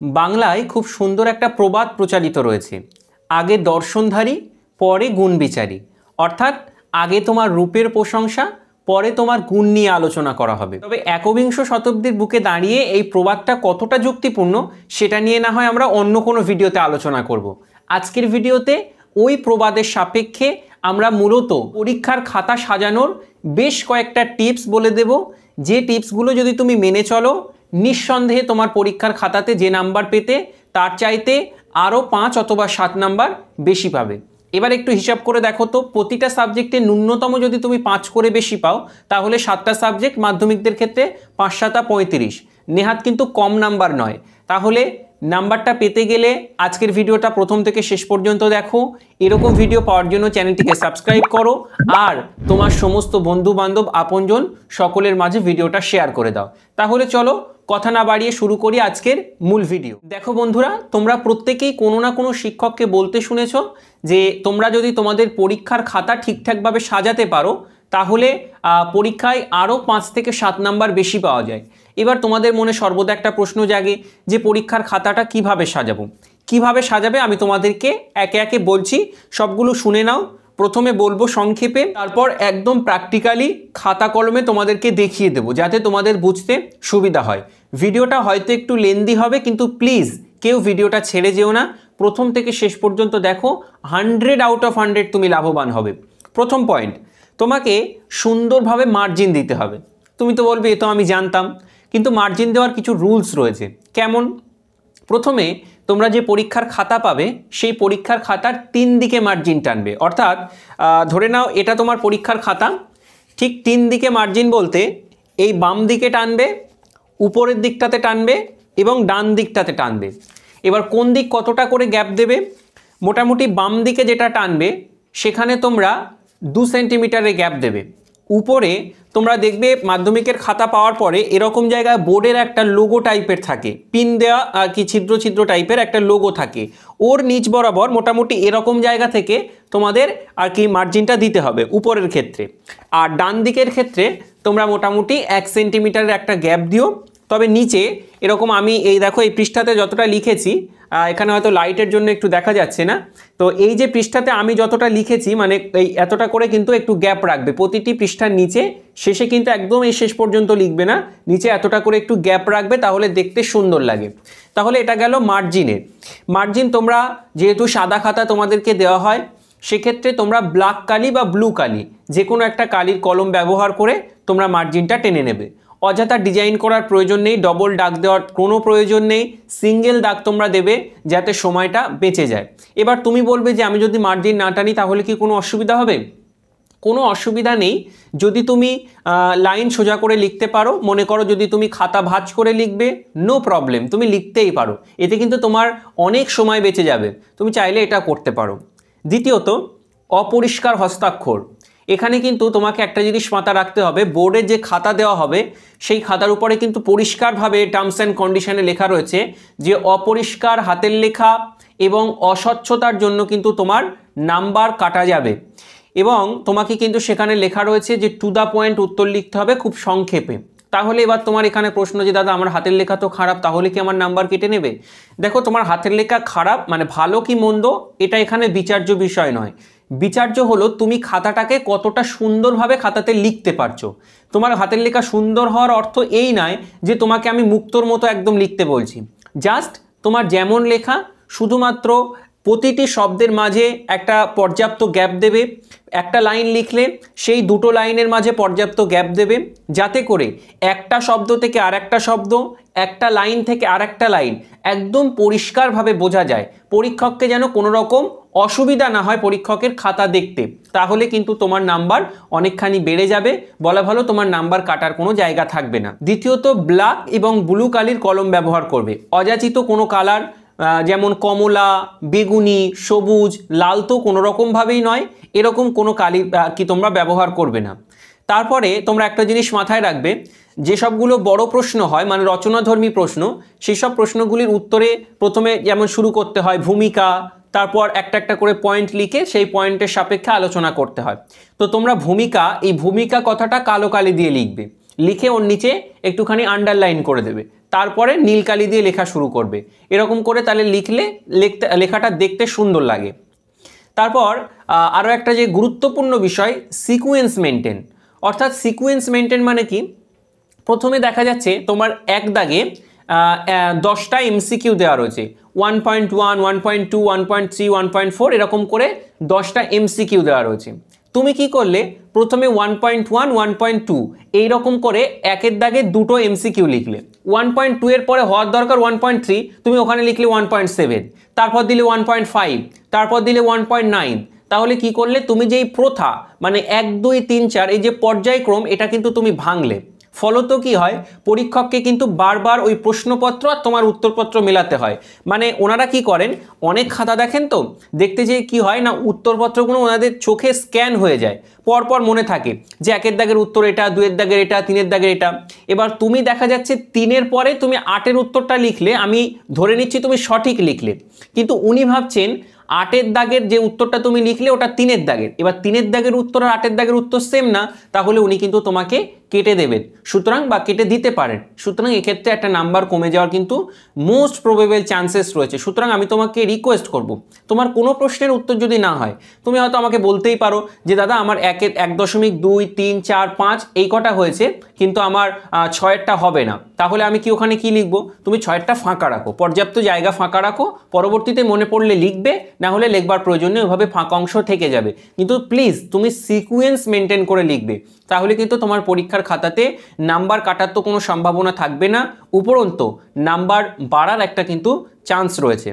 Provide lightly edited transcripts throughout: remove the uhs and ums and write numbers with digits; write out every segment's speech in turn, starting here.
বাংলায় খুব সুন্দর একটা প্রবাদ প্রচারিত রয়েছে, আগে দর্শনধারী পরে গুণ বিচারী। অর্থাৎ আগে তোমার রূপের প্রশংসা, পরে তোমার গুণ নিয়ে আলোচনা করা হবে। তবে একবিংশ শতাব্দীর বুকে দাঁড়িয়ে এই প্রবাদটা কতটা যুক্তিপূর্ণ সেটা নিয়ে না হয় আমরা অন্য কোনো ভিডিওতে আলোচনা করব। আজকের ভিডিওতে ওই প্রবাদের সাপেক্ষে আমরা মূলত পরীক্ষার খাতা সাজানোর বেশ কয়েকটা টিপস বলে দেব, যে টিপসগুলো যদি তুমি মেনে চলো নিঃসন্দেহে তোমার পরীক্ষার খাতাতে যে নাম্বার পেতে তার চাইতে আরও 5 অথবা 7 নাম্বার বেশি পাবে। এবার একটু হিসাব করে দেখো তো, প্রতিটা সাবজেক্টে ন্যূনতম যদি তুমি 5 করে বেশি পাও তাহলে 7টা সাবজেক্ট মাধ্যমিকদের ক্ষেত্রে 5 7 35, নেহাত কিন্তু কম নাম্বার নয়। তাহলে নাম্বারটা পেতে গেলে আজকের ভিডিওটা প্রথম থেকে শেষ পর্যন্ত দেখো। এরকম ভিডিও পাওয়ার জন্য চ্যানেলটিকে সাবস্ক্রাইব করো আর তোমার সমস্ত বন্ধু বান্ধব আপনজন সকলের মাঝে ভিডিওটা শেয়ার করে দাও। তাহলে চলো কথা না বাড়িয়ে শুরু করি আজকের মূল ভিডিও। দেখো বন্ধুরা, তোমরা প্রত্যেকেই কোনো না কোনো শিক্ষককে বলতে শুনেছো যে তোমরা যদি তোমাদের পরীক্ষার খাতা ঠিকঠাকভাবে সাজাতে পারো তাহলে পরীক্ষায় আরও 5 থেকে 7 নাম্বার বেশি পাওয়া যায়। এবার তোমাদের মনে সর্বদা একটা প্রশ্ন জাগে যে পরীক্ষার খাতাটা কিভাবে সাজাবো, কিভাবে সাজাবে আমি তোমাদেরকে একে একে বলছি, সবগুলো শুনে নাও। প্রথমে বলবো সংক্ষেপে, তারপর একদম প্র্যাকটিক্যালি খাতা কলমে তোমাদেরকে দেখিয়ে দেবো যাতে তোমাদের বুঝতে সুবিধা হয়। ভিডিওটা হয়তো একটু লেন্দি হবে, কিন্তু প্লিজ কেউ ভিডিওটা ছেড়ে যেও না, প্রথম থেকে শেষ পর্যন্ত দেখো। 100 আউট অফ 100 তুমি লাভবান হবে। প্রথম পয়েন্ট, তোমাকে সুন্দরভাবে মার্জিন দিতে হবে। তুমি তো বলবে এ তো আমি জানতাম, কিন্তু মার্জিন দেওয়ার কিছু রুলস রয়েছে। কেমন? প্রথমে তোমরা যে পরীক্ষার খাতা পাবে সেই পরীক্ষার খাতার 3 দিকে মার্জিন টানবে। অর্থাৎ ধরে নাও এটা তোমার পরীক্ষার খাতা, ঠিক 3 দিকে মার্জিন বলতে এই বাম দিকে টানবে, উপরের দিকটাতে টানবে এবং ডান দিকটাতে টানবে। এবার কোন দিক কতটা করে গ্যাপ দেবে? মোটামুটি বাম দিকে যেটা টানবে সেখানে তোমরা 2 সেন্টিমিটারের গ্যাপ দেবে। উপরে তোমরা দেখবে মাধ্যমিকের খাতা পাওয়ার পরে এরকম জায়গায় বোর্ডের একটা লোগো টাইপের থাকে, পিন দেওয়া আর কি ছিদ্র ছিদ্র টাইপের একটা লোগো থাকে, ওর নিচ বরাবর মোটামুটি এরকম জায়গা থেকে তোমাদের আর কি মার্জিনটা দিতে হবে উপরের ক্ষেত্রে। আর ডান দিকের ক্ষেত্রে তোমরা মোটামুটি 1 সেন্টিমিটারের একটা গ্যাপ দিও। তবে নিচে এরকম আমি এই দেখো এই পৃষ্ঠাতে যতটা লিখেছি, এখানে হয়তো লাইটের জন্য একটু দেখা যাচ্ছে না, তো এই যে পৃষ্ঠাতে আমি যতটা লিখেছি মানে এই এতটা করে কিন্তু একটু গ্যাপ রাখবে প্রতিটি পৃষ্ঠার নিচে। শেষে কিন্তু একদম এই শেষ পর্যন্ত লিখবে না, নিচে এতটা করে একটু গ্যাপ রাখবে, তাহলে দেখতে সুন্দর লাগে। তাহলে এটা গেল মার্জিনের। মার্জিন তোমরা যেহেতু সাদা খাতা তোমাদেরকে দেওয়া হয়, সেক্ষেত্রে তোমরা ব্ল্যাক কালি বা ব্লু কালি যে কোনো একটা কালির কলম ব্যবহার করে তোমরা মার্জিনটা টেনে নেবে। অযথা ডিজাইন করার প্রয়োজন নেই, ডবল দাগ দেওয়ার কোনো প্রয়োজন নেই, সিঙ্গেল দাগ তোমরা দেবে যাতে সময়টা বেঁচে যায়। এবার তুমি বলবে যে আমি যদি মার্জিন না টানি তাহলে কি কোনো অসুবিধা হবে? কোনো অসুবিধা নেই যদি তুমি লাইন সোজা করে লিখতে পারো। মনে করো যদি তুমি খাতা ভাঁজ করে লিখবে, নো প্রবলেম, তুমি লিখতেই পারো, এতে কিন্তু তোমার অনেক সময় বেঁচে যাবে, তুমি চাইলে এটা করতে পারো। দ্বিতীয়ত, অপরিষ্কার হস্তাক্ষর। এখানে কিন্তু তোমাকে একটা জিনিস মাথায় রাখতে হবে, বোর্ডের যে খাতা দেওয়া হবে সেই খাতার উপরে কিন্তু পরিষ্কারভাবে টার্মস অ্যান্ড কন্ডিশনে লেখা রয়েছে যে অপরিষ্কার হাতের লেখা এবং অস্বচ্ছতার জন্য কিন্তু তোমার নাম্বার কাটা যাবে। এবং তোমাকে কিন্তু সেখানে লেখা রয়েছে যে টু দ্য পয়েন্ট উত্তর লিখতে হবে খুব সংক্ষেপে। তাহলে এবার তোমার এখানে প্রশ্ন যে দাদা আমার হাতের লেখা তো খারাপ, তাহলে কি আমার নাম্বার কেটে নেবে? দেখো, তোমার হাতের লেখা খারাপ মানে ভালো কি মন্দ এটা এখানে বিচার্য বিষয় নয়। বিচার্য হলো তুমি খাতাটাকে কতটা সুন্দরভাবে খাতাতে লিখতে পারছো। তোমার হাতের লেখা সুন্দর হওয়ার অর্থ এই নয় যে তোমাকে আমি মুক্তোর মতো একদম লিখতে বলছি। জাস্ট তোমার যেমন লেখা, শুধুমাত্র প্রতিটি শব্দের মাঝে একটা পর্যাপ্ত গ্যাপ দেবে। একটা লাইন লিখলে সেই দুটো লাইনের মাঝে পর্যাপ্ত গ্যাপ দেবে, যাতে করে একটা শব্দ থেকে আরেকটা শব্দ, একটা লাইন থেকে আরেকটা লাইন একদম পরিষ্কারভাবে বোঝা যায়, পরীক্ষককে যেন কোনো রকম অসুবিধা না হয় পরীক্ষকের খাতা দেখতে। তাহলে কিন্তু তোমার নাম্বার অনেকখানি বেড়ে যাবে, বলা ভালো তোমার নাম্বার কাটার কোনো জায়গা থাকবে না। দ্বিতীয়ত, ব্ল্যাক এবং ব্লু কালির কলম ব্যবহার করবে। অযাচিত কোনো কালার যেমন কমলা, বেগুনি, সবুজ, লাল তো কোনো রকমভাবেই নয়, এরকম কোনো কালি কি তোমরা ব্যবহার করবে না। তারপরে তোমরা একটা জিনিস মাথায় রাখবে, যেসবগুলো বড় প্রশ্ন হয় মানে রচনাধর্মী প্রশ্ন, সেই সব প্রশ্নগুলির উত্তরে প্রথমে যেমন শুরু করতে হয় ভূমিকা, তারপর একটা একটা করে পয়েন্ট লিখে সেই পয়েন্টের সাপেক্ষে আলোচনা করতে হয়। তো তোমরা ভূমিকা, এই ভূমিকা কথাটা কালো কালি দিয়ে লিখবে, লিখে ওর নিচে একটুখানি আন্ডারলাইন করে দেবে, তারপরে নীল কালি দিয়ে লেখা শুরু করবে। এরকম করে তাহলে লিখলে লেখাটা দেখতে সুন্দর লাগে। তারপর আরও একটা যে গুরুত্বপূর্ণ বিষয়, সিকোয়েন্স মেনটেন। অর্থাৎ সিকোয়েন্স মেনটেন মানে কি, প্রথমে দেখা যাচ্ছে তোমার এক দাগে 10টা এমসিকিউ দেওয়া রয়েছে, 1.1, 1.2, 1.3, 1.4 এরকম করে 10টা এমসিকিউ দেওয়া রয়েছে। তুমি কি করলে, প্রথমে 1.1, 1.2 এইরকম করে একের দাগে দুটো এমসিকিউ লিখলে। 1.2 এর পরে হওয়ার দরকার 1.3, তুমি ওখানে লিখলে 1.7, তারপর দিলে 1.5, তারপর দিলে 1.9। তাহলে কি করলে, তুমি যেই প্রথা মানে 1, 2, 3, 4 এই যে পর্যায়ক্রম, এটা কিন্তু তুমি ভাঙলে। ফলত কি হয়, পরীক্ষককে কিন্তু বারবার ওই প্রশ্নপত্র আর তোমার উত্তরপত্র মেলাতে হয়। মানে ওনারা কি করেন, অনেক খাতা দেখেন, তো দেখতে যে কি হয় না, উত্তরপত্রগুলো ওনাদের চোখে স্ক্যান হয়ে যায়, পরপর মনে থাকে যে 1-এর দাগের উত্তর এটা, 2-এর দাগের এটা, 3-এর দাগের এটা। এবার তুমি দেখা যাচ্ছে 3-এর পরে তুমি 8-এর উত্তরটা লিখলে, আমি ধরে নিচ্ছি তুমি সঠিক লিখলে, কিন্তু উনি ভাবছেন 8-এর দাগের যে উত্তরটা তুমি লিখলে ওটা 3-এর দাগের। এবার 3-এর দাগের উত্তর আর 8-এর দাগের উত্তর সেম না, তাহলে উনি কিন্তু তোমাকে কেটে দেবেন, সুতরাং বা কেটে দিতে পারেন। সুতরাং এক্ষেত্রে একটা নাম্বার কমে যাওয়ার কিন্তু মোস্ট প্রবেবল চান্সেস রয়েছে। সুতরাং আমি তোমাকে রিকোয়েস্ট করব, তোমার কোনো প্রশ্নের উত্তর যদি না হয়, তুমি হয়তো আমাকে বলতেই পারো যে দাদা আমার 1.2, 3, 4, 5 এই কটা হয়েছে, কিন্তু আমার 6-এরটা হবে না। তাহলে আমি কি ওখানে কি লিখবো, তুমি 6-এরটা ফাঁকা রাখো, পর্যাপ্ত জায়গা ফাঁকা রাখো, পরবর্তীতে মনে পড়লে লিখবে, না হলে লিখবার প্রয়োজনে ওইভাবে ফাঁকা অংশ থেকে যাবে। কিন্তু প্লিজ তুমি সিকোয়েন্স মেনটেন করে লিখবে, তাহলে কিন্তু তোমার পরীক্ষার খাতাতে নাম্বার কাটার তো কোনো সম্ভাবনা থাকবে না, উপরন্তু নাম্বার বাড়ার একটা কিন্তু চান্স রয়েছে।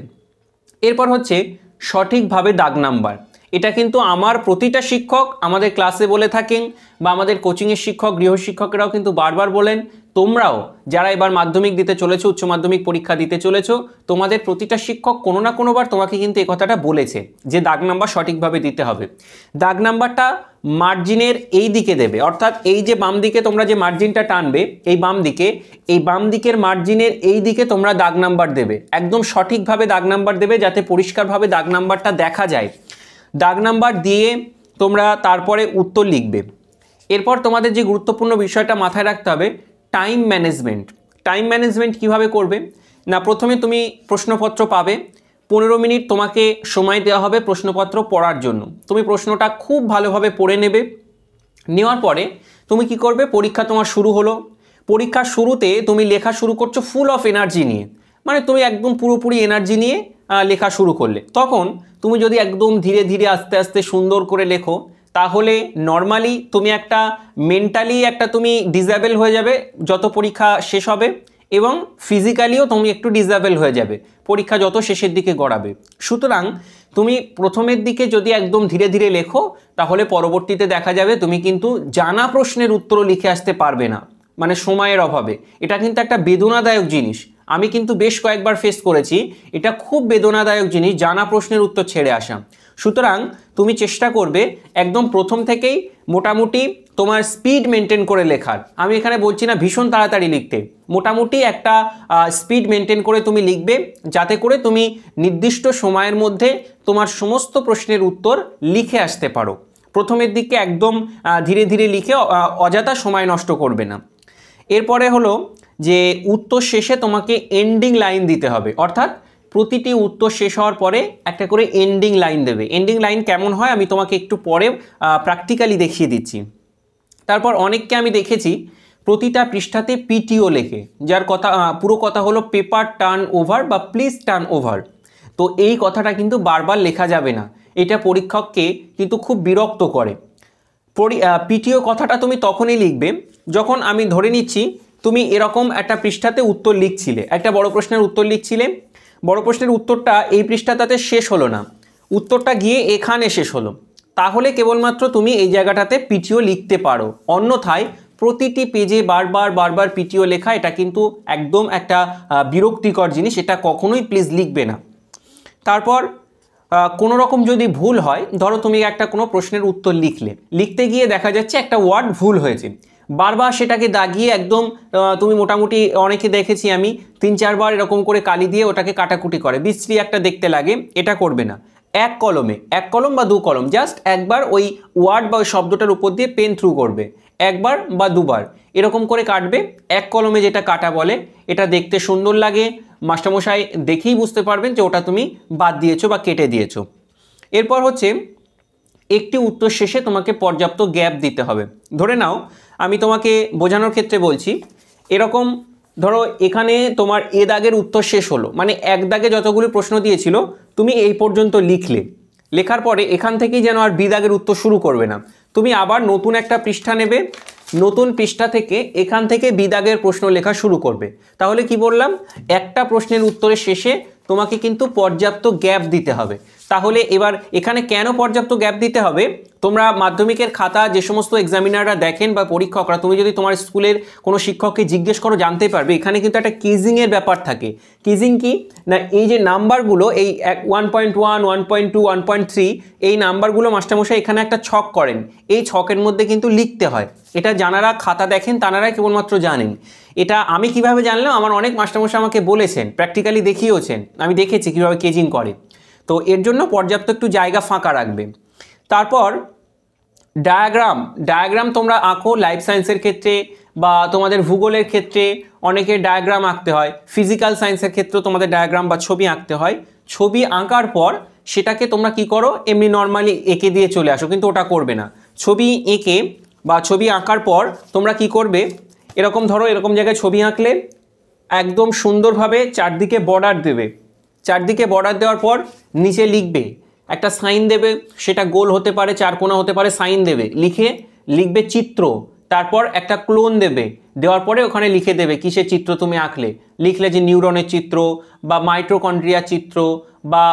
এরপর হচ্ছে সঠিকভাবে দাগ নাম্বার। এটা কিন্তু আমার প্রতিটা শিক্ষক আমাদের ক্লাসে বলে থাকেন, বা আমাদের কোচিংয়ের শিক্ষক, গৃহশিক্ষকেরাও কিন্তু বারবার বলেন। তোমরাও যারা এবার মাধ্যমিক দিতে চলেছো, উচ্চ মাধ্যমিক পরীক্ষা দিতে চলেছো, তোমাদের প্রতিটা শিক্ষক কোনো না কোনোবার তোমাকে কিন্তু এই কথাটা বলেছে যে দাগ নাম্বার সঠিকভাবে দিতে হবে। দাগ নাম্বারটা মার্জিনের এই দিকে দেবে, অর্থাৎ এই যে বাম দিকে তোমরা যে মার্জিনটা টানবে, এই বাম দিকের মার্জিনের এই দিকে তোমরা দাগ নাম্বার দেবে, একদম সঠিকভাবে দাগ নাম্বার দেবে, যাতে পরিষ্কারভাবে দাগ নাম্বারটা দেখা যায়। দাগ নাম্বার দিয়ে তোমরা তারপরে উত্তর লিখবে। এরপর তোমাদের যে গুরুত্বপূর্ণ বিষয়টা মাথায় রাখতে হবে, টাইম ম্যানেজমেন্ট। টাইম ম্যানেজমেন্ট কিভাবে করবে না, প্রথমে তুমি প্রশ্নপত্র পাবে, 15 মিনিট তোমাকে সময় দেওয়া হবে প্রশ্নপত্র পড়ার জন্য। তুমি প্রশ্নটা খুব ভালোভাবে পড়ে নেবে। নেওয়ার পরে তুমি কি করবে, পরীক্ষা তোমার শুরু হলো, পরীক্ষার শুরুতে তুমি লেখা শুরু করছো ফুল অফ এনার্জি নিয়ে, মানে তুমি একদম পুরোপুরি এনার্জি নিয়ে লেখা শুরু করলে। তখন তুমি যদি একদম ধীরে ধীরে আস্তে আস্তে সুন্দর করে লেখো, তাহলে নর্মালি তুমি একটা মেন্টালি একটা তুমি ডিসেবল হয়ে যাবে যত পরীক্ষা শেষ হবে, এবং ফিজিক্যালিও তুমি একটু ডিসেবল হয়ে যাবে পরীক্ষা যত শেষের দিকে গড়াবে। সুতরাং তুমি প্রথমের দিকে যদি একদম ধীরে ধীরে লেখো, তাহলে পরবর্তীতে দেখা যাবে তুমি কিন্তু জানা প্রশ্নের উত্তরও লিখে আসতে পারবে না, মানে সময়ের অভাবে। এটা কিন্তু একটা বেদনাদায়ক জিনিস, আমি কিন্তু বেশ কয়েকবার ফেস করেছি, এটা খুব বেদনাদায়ক জিনিস জানা প্রশ্নের উত্তর ছেড়ে আসা। সুতরাং তুমি চেষ্টা করবে একদম প্রথম থেকেই মোটামুটি তোমার স্পিড মেনটেন করে লেখার। আমি এখানে বলছি না ভীষণ তাড়াতাড়ি লিখতে, মোটামুটি একটা স্পিড মেনটেন করে তুমি লিখবে, যাতে করে তুমি নির্দিষ্ট সময়ের মধ্যে তোমার সমস্ত প্রশ্নের উত্তর লিখে আসতে পারো। প্রথমের দিকে একদম ধীরে ধীরে লিখে অযথা সময় নষ্ট করবে না। এরপরে হলো যে উত্তর শেষে তোমাকে এন্ডিং লাইন দিতে হবে, অর্থাৎ প্রতিটি উত্তর শেষ হওয়ার পরে একটা করে এন্ডিং লাইন দেবে। এন্ডিং লাইন কেমন হয় আমি তোমাকে একটু পরে প্র্যাকটিক্যালি দেখিয়ে দিচ্ছি। তারপর অনেককে আমি দেখেছি প্রতিটা পৃষ্ঠাতে পিটিও লেখে, যার কথা পুরো কথা হলো পেপার টার্ন ওভার বা প্লিজ টার্ন ওভার। তো এই কথাটা কিন্তু বারবার লেখা যাবে না, এটা পরীক্ষককে কিন্তু খুব বিরক্ত করে। পিটিও কথাটা তুমি তখনই লিখবে যখন, আমি ধরে নিচ্ছি তুমি এরকম একটা পৃষ্ঠাতে উত্তর লিখছিলে, একটা বড় প্রশ্নের উত্তর লিখছিলে, বড় প্রশ্নের উত্তরটা এই পৃষ্ঠাটাতে শেষ হলো না, উত্তরটা গিয়ে এখানে শেষ হলো, তাহলে কেবলমাত্র তুমি এই জায়গাটাতে পিটিও লিখতে পারো। অন্যথায় প্রতিটি পেজে বারবার পিটিও লেখা, এটা কিন্তু একদম একটা বিরক্তিকর জিনিস, এটা কখনোই প্লিজ লিখবে না। তারপর কোনো রকম যদি ভুল হয়, ধরো তুমি একটা কোনো প্রশ্নের উত্তর লিখতে গিয়ে দেখা যাচ্ছে একটা ওয়ার্ড ভুল হয়েছে, বারবার সেটাকে দাগিয়ে একদম তুমি মোটামুটি অনেকে দেখেছি আমি 3-4 বার এরকম করে কালি দিয়ে ওটাকে কাটাকুটি করে, বিশ্রী একটা দেখতে লাগে, এটা করবে না। এক কলম বা দু কলম, জাস্ট একবার ওই ওয়ার্ড বা ওই শব্দটার উপর দিয়ে পেন থ্রু করবে, একবার বা দুবার এরকম করে কাটবে। এক কলমে যেটা কাটা বলে, এটা দেখতে সুন্দর লাগে, মাস্টারমশাই দেখেই বুঝতে পারবেন যে ওটা তুমি বাদ দিয়েছো বা কেটে দিয়েছো। এরপর হচ্ছে একটি উত্তর শেষে তোমাকে পর্যাপ্ত গ্যাপ দিতে হবে। ধরে নাও আমি তোমাকে বোঝানোর ক্ষেত্রে বলছি, এরকম ধরো এখানে তোমার এ দাগের উত্তর শেষ হলো, মানে এক দাগে যতগুলো প্রশ্ন দিয়েছিল তুমি এই পর্যন্ত লিখলে, লেখার পরে এখান থেকেই যেন আর বি দাগের উত্তর শুরু করবে না, তুমি আবার নতুন একটা পৃষ্ঠা নেবে, নতুন পৃষ্ঠা থেকে এখান থেকে বি দাগের প্রশ্ন লেখা শুরু করবে। তাহলে কি বললাম, একটা প্রশ্নের উত্তরের শেষে তোমাকে কিন্তু পর্যাপ্ত গ্যাপ দিতে হবে। তাহলে এবার এখানে কেন পর্যাপ্ত গ্যাপ দিতে হবে, তোমরা মাধ্যমিকের খাতা যে সমস্ত এক্সামিনাররা দেখেন বা পরীক্ষকরা, তুমি যদি তোমার স্কুলের কোনো শিক্ষককে জিজ্ঞেস করো জানতে পারবে, এখানে কিন্তু একটা কিজিংয়ের ব্যাপার থাকে। কিজিং কি না, এই যে নাম্বারগুলো এই 1.1, 1.2, 1.3 এই নাম্বারগুলো মাস্টারমশাই এখানে একটা ছক করেন, এই ছকের মধ্যে কিন্তু লিখতে হয়। এটা যারা খাতা দেখেন তারাই কেবলমাত্র জানেন। এটা আমি কিভাবে জানলাম, আমার অনেক মাস্টারমশাই আমাকে বলেছেন, প্র্যাকটিক্যালি দেখিয়েওছেন, আমি দেখেছি কীভাবে কেজিং করে। তো এর জন্য পর্যাপ্ত একটু জায়গা ফাঁকা রাখবে। তারপর ডায়াগ্রাম তোমরা আঁকো, লাইফ সায়েন্সের ক্ষেত্রে বা তোমাদের ভূগোলের ক্ষেত্রে অনেকের ডায়াগ্রাম আঁকতে হয়, ফিজিক্যাল সায়েন্সের ক্ষেত্রেও তোমাদের ডায়াগ্রাম বা ছবি আঁকতে হয়। ছবি আঁকার পর সেটাকে তোমরা কি করো, এমনি নর্মালি এঁকে দিয়ে চলে আসো, কিন্তু ওটা করবে না। ছবি এঁকে বা ছবি আঁকার পর তোমরা কি করবে, এরকম ধরো এরকম জায়গায় ছবি আঁকলে একদম সুন্দরভাবে চারদিকে বর্ডার দেবে, চারদিকে বর্ডার দেওয়ার পর নিচে লিখবে, একটা সাইন দেবে, সেটা গোল হতে পারে, চারকোনা হতে পারে, সাইন দেবে, লিখবে চিত্র, তারপর একটা ক্লোন দেবে, দেওয়ার পরে ওখানে লিখে দেবে কিসের চিত্র তুমি আঁকলে, লিখলে যে নিউরনের চিত্র বা মাইটোকন্ড্রিয়ার চিত্র বা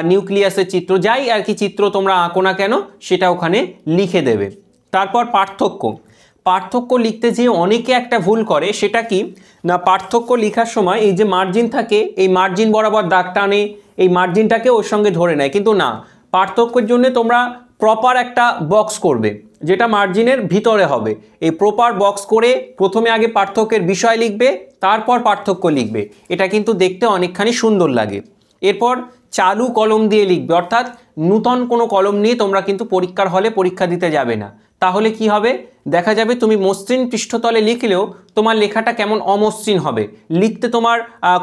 নিউক্লিয়াসের চিত্র, যাই আর কি চিত্র তোমরা আঁকো না কেন সেটা ওখানে লিখে দেবে। তারপর পার্থক্য লিখতে যে অনেকে একটা ভুল করে, সেটা কি না, পার্থক্য লেখার সময় এই যে মার্জিন থাকে, এই মার্জিন বরাবর দাগ টানে, এই মার্জিনটাকে ওর সঙ্গে ধরে নেয়, কিন্তু না, পার্থক্যের জন্য তোমরা প্রপার একটা বক্স করবে, যেটা মার্জিনের ভিতরে হবে। এই প্রপার বক্স করে প্রথমে আগে পার্থক্যের বিষয় লিখবে, তারপর পার্থক্য লিখবে, এটা কিন্তু দেখতে অনেকখানি সুন্দর লাগে। এরপর চালু কলম দিয়ে লিখবে, অর্থাৎ নূতন কোনো কলম নিয়ে তোমরা কিন্তু পরীক্ষার হলে পরীক্ষা দিতে যাবে না। তাহলে কি হবে, দেখা যাবে তুমি মসৃণ পৃষ্ঠতলে লিখলেও তোমার লেখাটা কেমন অমসৃণ হবে, লিখতে তোমার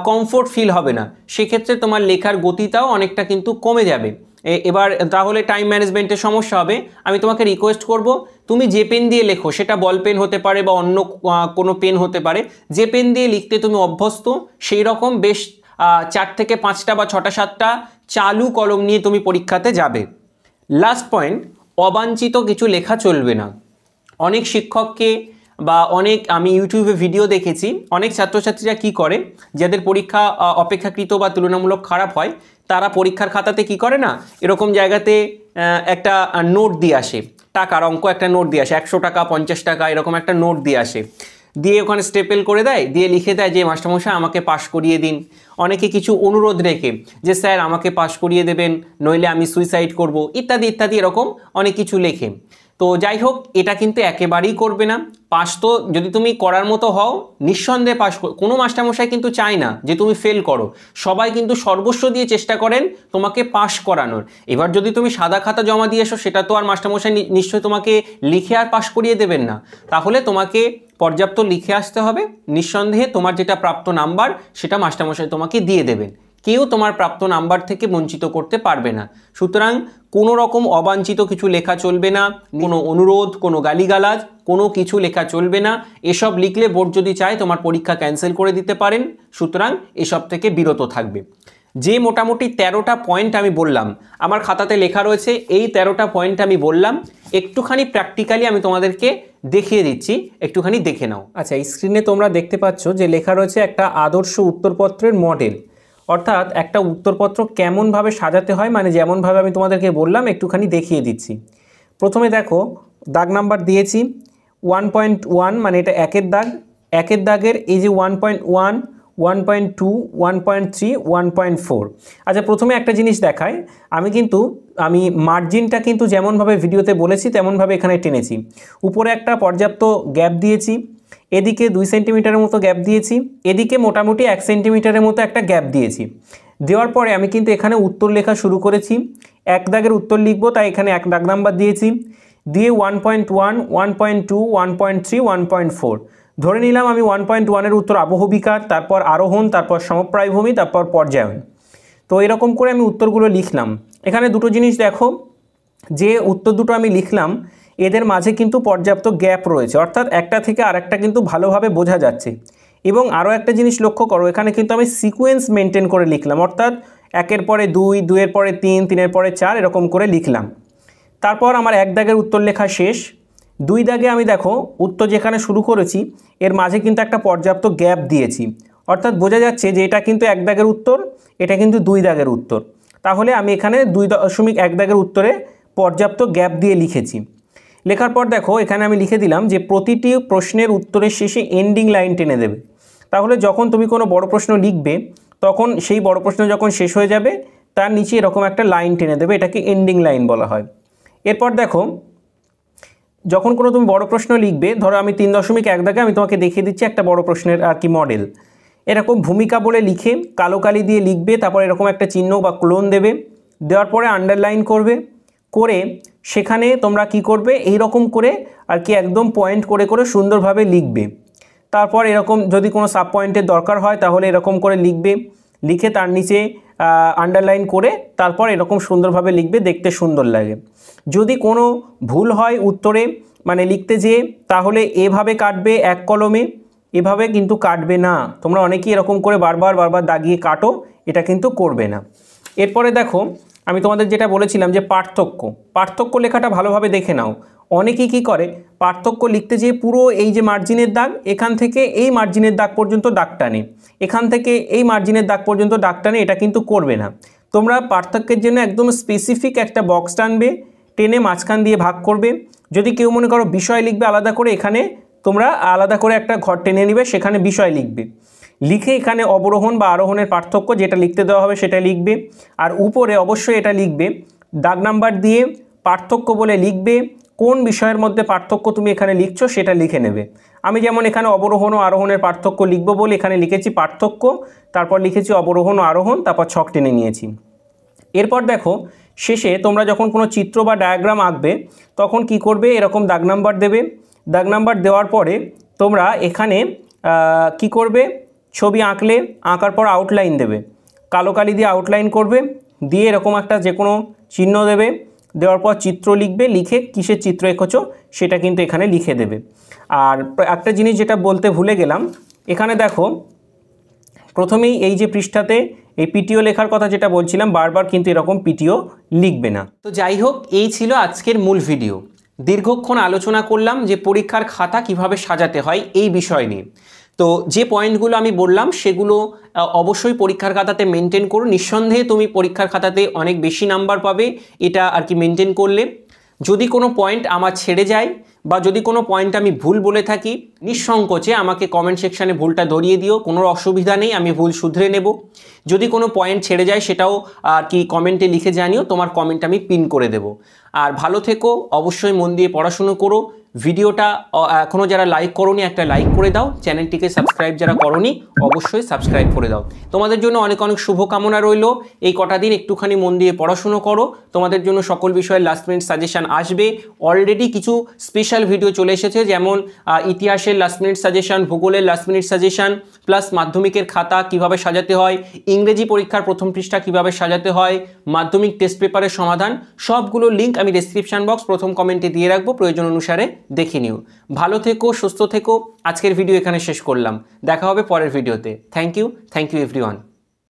কমফোর্ট ফিল হবে না, সেক্ষেত্রে তোমার লেখার গতিটাও অনেকটা কিন্তু কমে যাবে। এবার তাহলে টাইম ম্যানেজমেন্টের সমস্যা হবে। আমি তোমাকে রিকোয়েস্ট করব, তুমি যে পেন দিয়ে লেখো, সেটা বল পেন হতে পারে বা অন্য কোনো পেন হতে পারে, যে পেন দিয়ে লিখতে তুমি অভ্যস্ত সেই রকম বেশ 4 থেকে 5টা বা 6টা 7টা চালু কলম নিয়ে তুমি পরীক্ষাতে যাবে। লাস্ট পয়েন্ট, অবাঞ্ছিত কিছু লেখা চলবে না। অনেক শিক্ষককে বা আমি ইউটিউবে ভিডিও দেখেছি, অনেক ছাত্রছাত্রীরা কি করে, যাদের পরীক্ষা অপেক্ষাকৃত বা তুলনামূলক খারাপ হয়, তারা পরীক্ষার খাতাতে কি করে না, এরকম জায়গাতে একটা নোট দিয়ে আসে, টাকার অঙ্ক একটা নোট দিয়ে আসে, 100 টাকা 50 টাকা এরকম একটা নোট দিয়ে আসে, দিয়ে ওখানে স্টেপেল করে দেয়, দিয়ে লিখে দেয় যে মাস্টারমশাই আমাকে পাস করিয়ে দিন। অনেকে কিছু অনুরোধ রেখে যে স্যার আমাকে পাস করিয়ে দেবেন, নইলে আমি সুইসাইড করব, ইত্যাদি ইত্যাদি এরকম অনেক কিছু লেখে। তো যাই হোক, এটা কিন্তু একেবারেই করবে না। পাস তো যদি তুমি করার মতো হও, নিঃসন্দেহে পাস, কোনো মাস্টারমশাই কিন্তু চায় না যে তুমি ফেল করো, সবাই কিন্তু সর্বস্ব দিয়ে চেষ্টা করেন তোমাকে পাস করানোর। এবার যদি তুমি সাদা খাতা জমা দিয়ে এসো, সেটা তো আর মাস্টারমশাই নিশ্চয়ই তোমাকে লিখে আর পাস করিয়ে দেবেন না। তাহলে তোমাকে পর্যাপ্ত লিখে আসতে হবে, নিঃসন্দেহে তোমার যেটা প্রাপ্ত নাম্বার সেটা মাস্টারমশাই তোমাকে দিয়ে দেবেন, কেউ তোমার প্রাপ্ত নাম্বার থেকে বঞ্চিত করতে পারবে না। সুতরাং কোনো রকম অবাঞ্ছিত কিছু লেখা চলবে না, কোনো অনুরোধ, কোনো গালিগালাজ, কোনো কিছু লেখা চলবে না। এসব লিখলে বোর্ড যদি চায় তোমার পরীক্ষা ক্যান্সেল করে দিতে পারেন। সুতরাং এসব থেকে বিরত থাকবে। যে মোটামুটি 13টা পয়েন্ট আমি বললাম, আমার খাতাতে লেখা রয়েছে, এই 13টা পয়েন্ট আমি বললাম, একটুখানি প্র্যাকটিক্যালি আমি তোমাদেরকে দেখিয়ে দিচ্ছি, একটুখানি দেখে নাও। আচ্ছা, এই স্ক্রিনে তোমরা দেখতে পাচ্ছ যে লেখা রয়েছে একটা আদর্শ উত্তরপত্রের মডেল, অর্থাৎ একটা উত্তরপত্র কেমনভাবে সাজাতে হয়, মানে যেমনভাবে আমি তোমাদেরকে বললাম একটুখানি দেখিয়ে দিচ্ছি। প্রথমে দেখো দাগ নাম্বার দিয়েছি 1.1, মানে এটা একের দাগের এই যে 1.1, 1.2, 1.3, 1.4। আচ্ছা, প্রথমে একটা জিনিস দেখায়, আমি মার্জিনটা কিন্তু যেমনভাবে ভিডিওতে বলেছি তেমনভাবে এখানে টেনেছি। উপরে একটা পর্যাপ্ত গ্যাপ দিয়েছি, এদিকে 2 সেন্টিমিটারের মতো গ্যাপ দিয়েছি, এদিকে মোটামুটি 1 সেন্টিমিটারের মতো একটা গ্যাপ দিয়েছি। দেওয়ার পরে আমি কিন্তু এখানে উত্তর লেখা শুরু করেছি। এক দাগের উত্তর লিখবো, তাই এখানে এক দাগ নাম্বার দিয়েছি, দিয়ে 1.1, 1.2, 1.3, 1.4 ধরে নিলাম আমি 1.1-এর উত্তর আবহবিকার, তারপর আরোহণ, তারপর সমপ্রায়ভূমি, তারপর পর্যায়ন। তো এরকম করে আমি উত্তরগুলো লিখলাম। এখানে দুটো জিনিস দেখো, যে উত্তর দুটো আমি লিখলাম এদের মাঝে কিন্তু পর্যাপ্ত গ্যাপ রয়েছে, অর্থাৎ একটা থেকে আরেকটা কিন্তু ভালোভাবে বোঝা যাচ্ছে। এবং আরও একটা জিনিস লক্ষ্য করো, এখানে কিন্তু আমি সিকোয়েন্স মেনটেন করে লিখলাম, অর্থাৎ একের পরে 2, 2-এর পরে 3, 3-এর পরে 4 এরকম করে লিখলাম। তারপর আমার এক দাগের উত্তর লেখা শেষ। 2 দাগে আমি দেখো উত্তর যেখানে শুরু করেছি এর মাঝে কিন্তু একটা পর্যাপ্ত গ্যাপ দিয়েছি, অর্থাৎ বোঝা যাচ্ছে যে এটা কিন্তু এক দাগের উত্তর, এটা কিন্তু 2 দাগের উত্তর। তাহলে আমি এখানে 2.1 দাগের উত্তরে পর্যাপ্ত গ্যাপ দিয়ে লিখেছি। লেখার পর দেখো এখানে আমি লিখে দিলাম যে প্রতিটি প্রশ্নের উত্তরের শেষে এন্ডিং লাইন টেনে দেবে। তাহলে যখন তুমি কোনো বড় প্রশ্ন লিখবে তখন সেই বড় প্রশ্ন যখন শেষ হয়ে যাবে তার নিচে এরকম একটা লাইন টেনে দেবে, এটাকে এন্ডিং লাইন বলা হয়। এরপর দেখো যখন কোনো তুমি বড় প্রশ্ন লিখবে, ধরো আমি 3.1 দাগে আমি তোমাকে দেখিয়ে দিচ্ছি একটা বড় প্রশ্নের আর কি মডেল। এরকম ভূমিকা বলে লিখে কালো কালি দিয়ে লিখবে, তারপর এরকম একটা চিহ্ন বা ক্লোন দেবে, দেওয়ার পরে আন্ডারলাইন করবে, করে সেখানে তোমরা কি করবে এই রকম করে আর কি একদম পয়েন্ট করে করে সুন্দরভাবে লিখবে। তারপর এরকম যদি কোনো সাব পয়েন্টের দরকার হয় তাহলে এরকম করে লিখবে, লিখে তার নিচে আন্ডারলাইন করে তারপর এরকম সুন্দরভাবে লিখবে, দেখতে সুন্দর লাগে। যদি কোনো ভুল হয় উত্তরে মানে লিখতে যেয়ে তাহলে এভাবে কাটবে এক কলমে, এভাবে কিন্তু কাটবে না। তোমরা অনেকেই এরকম করে বারবার দাগিয়ে কাটো, এটা কিন্তু করবে না। এরপরে দেখো আমি তোমাদের যেটা বলেছিলাম যে পার্থক্য লেখাটা ভালোভাবে দেখে নাও। অনেকেই কী করে পার্থক্য লিখতে যেয়ে পুরো এই যে মার্জিনের দাগ, এখান থেকে এই মার্জিনের দাগ পর্যন্ত দাগ টানে, এখান থেকে এই মার্জিনের দাগ পর্যন্ত দাগ টানে, এটা কিন্তু করবে না। তোমরা পার্থক্যের জন্য একদম স্পেসিফিক একটা বক্স টানবে, টেনে মাঝখান দিয়ে ভাগ করবে। যদি কেউ মনে করো বিষয় লিখবে আলাদা করে, এখানে তোমরা আলাদা করে একটা ঘর টেনে নেবে, সেখানে বিষয় লিখবে, লিখে এখানে অবরোহণ বা আরোহণের পার্থক্য যেটা লিখতে দেওয়া হবে সেটা লিখবে। আর উপরে অবশ্যই এটা লিখবে, দাগ নাম্বার দিয়ে পার্থক্য বলে লিখবে, কোন বিষয়ের মধ্যে পার্থক্য তুমি এখানে লিখছো সেটা লিখে নেবে। আমি যেমন এখানে অবরোহণ ও আরোহণের পার্থক্য লিখবো বলে এখানে লিখেছি পার্থক্য, তারপর লিখেছি অবরোহণ ও আরোহণ, তারপর ছক টেনে নিয়েছি। এরপর দেখো শেষে তোমরা যখন কোনো চিত্র বা ডায়াগ্রাম আঁকবে তখন কি করবে, এরকম দাগ নাম্বার দেবে। দাগ নাম্বার দেওয়ার পরে তোমরা এখানে কি করবে, ছবি আঁকার পর আউটলাইন দেবে, কালো কালি দিয়ে আউটলাইন করবে, দিয়ে এরকম একটা যে কোনো চিহ্ন দেবে, দেওয়ার পর চিত্র লিখবে, লিখে কিসের চিত্র এঁকেছো সেটা কিন্তু এখানে লিখে দেবে। আর একটা জিনিস যেটা বলতে ভুলে গেলাম, এখানে দেখো প্রথমেই এই যে পৃষ্ঠাতে এই পিটিও লেখার কথা যেটা বলছিলাম, বারবার কিন্তু এরকম পিটিও লিখবে না। তো যাই হোক, এই ছিল আজকের মূল ভিডিও। দীর্ঘক্ষণ আলোচনা করলাম যে পরীক্ষার খাতা কিভাবে সাজাতে হয় এই বিষয় নিয়ে। তো যে পয়েন্টগুলো আমি বললাম সেগুলো অবশ্যই পরীক্ষার খাতাতে মেনটেন করো। নিঃসন্দেহে তুমি পরীক্ষার খাতাতে অনেক বেশি নাম্বার পাবে এটা আর কি মেনটেন করলে। যদি কোনো পয়েন্ট আমার ছেড়ে যায় বা যদি কোনো পয়েন্ট আমি ভুল বলে থাকি, নিঃসংকোচে আমাকে কমেন্ট সেকশানে ভুলটা ধরিয়ে দিও, কোনো অসুবিধা নেই, আমি ভুল শুধরে নেব। যদি কোনো পয়েন্ট ছেড়ে যায় সেটাও আর কি কমেন্টে লিখে জানিও, তোমার কমেন্ট আমি পিন করে দেব। আর ভালো থেকো, অবশ্যই মন দিয়ে পড়াশুনো করো। ভিডিওটা এখনও যারা লাইক করোনি একটা লাইক করে দাও, চ্যানেলটিকে সাবস্ক্রাইব যারা করোনি অবশ্যই সাবস্ক্রাইব করে দাও। তোমাদের জন্য অনেক অনেক শুভকামনা রইল। এই কটা দিন একটুখানি মন দিয়ে পড়াশুনো করো, তোমাদের জন্য সকল বিষয়ের লাস্ট মিনিট সাজেশান আসবে। অলরেডি কিছু স্পেশাল ভিডিও চলে এসেছে, যেমন ইতিহাসের লাস্ট মিনিট সাজেশান, ভূগোলের লাস্ট মিনিট সাজেশান, প্লাস মাধ্যমিকের খাতা কিভাবে সাজাতে হয়, ইংরেজি পরীক্ষার প্রথম পৃষ্ঠা কিভাবে সাজাতে হয়, মাধ্যমিক টেস্ট পেপারের সমাধান, সবগুলো লিঙ্ক আমি ডেসক্রিপশন বক্স প্রথম কমেন্টে দিয়ে রাখবো, প্রয়োজন অনুসারে দেখে নিও। ভালো থেকো, সুস্থ থেকো। আজকের ভিডিও এখানে শেষ করলাম, দেখা হবে পরের ভিডিওতে। Thank you everyone.